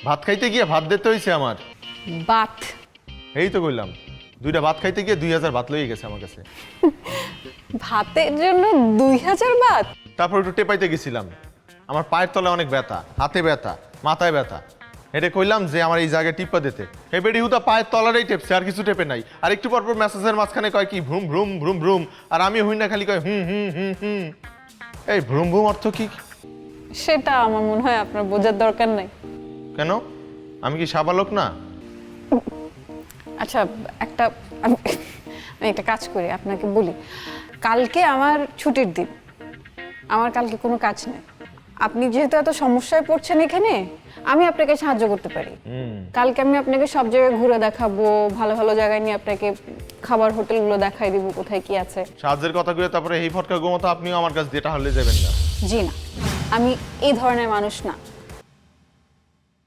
ভাত খাইতে গিয়ে ভাত দিতে হয়েছে আমার। বাত এই তো কইলাম, 2টা ভাত খাইতে গিয়ে 2000 ভাত লইয়ে গেছে আমার কাছে। ভাতের জন্য 2000 বাত? তারপর একটু টেপাইতে গেছিলাম, আমার পায়ের তলায় অনেক ব্যথা, হাতে ব্যথা, মাথায় ব্যথা। এটা কইলাম যে আমার এই জায়গায় টিপা দিতে, হে বেডি হুদা পায়ের তলাটাই টেপছে, আর কিছু টেপে নাই। আর একটু পরপর মেসেজের মাঝখানে কয় কি ভ্রুম ভ্রুম ভ্রুম ভ্রুম, আর আমি হই না খালি কয় হুম হুম হুম হুম। এই ভ্রুম ভ্রুম অর্থ কি? সেটা আমার মনে হয় আপনার বোঝার দরকার নাই। কেন, আমি কি সাবালক না? আচ্ছা আমি একটা কাজ করি, আপনাকে বলি, কালকে আমার ছুটির দিন, আমার কালকে কোনো কাজ নেই। আপনি যেহেতু এত সমস্যায় পড়ছেন এখানে, আমি আপনাকে সাহায্য করতে পারি। কালকে আমি আপনাকে সব জায়গায় ঘুরে দেখাবো, ভালো ভালো জায়গায় নিয়ে আপনাকে খাবার হোটেলগুলো দেখাই দিব কোথায় কি আছে। সাহায্যের কথা কয়ে তারপরে এই ফটকা গোমতো আপনিও আমার কাছে যেটা হলে যাবেন না। জি না, আমি এই ধরনের মানুষ না।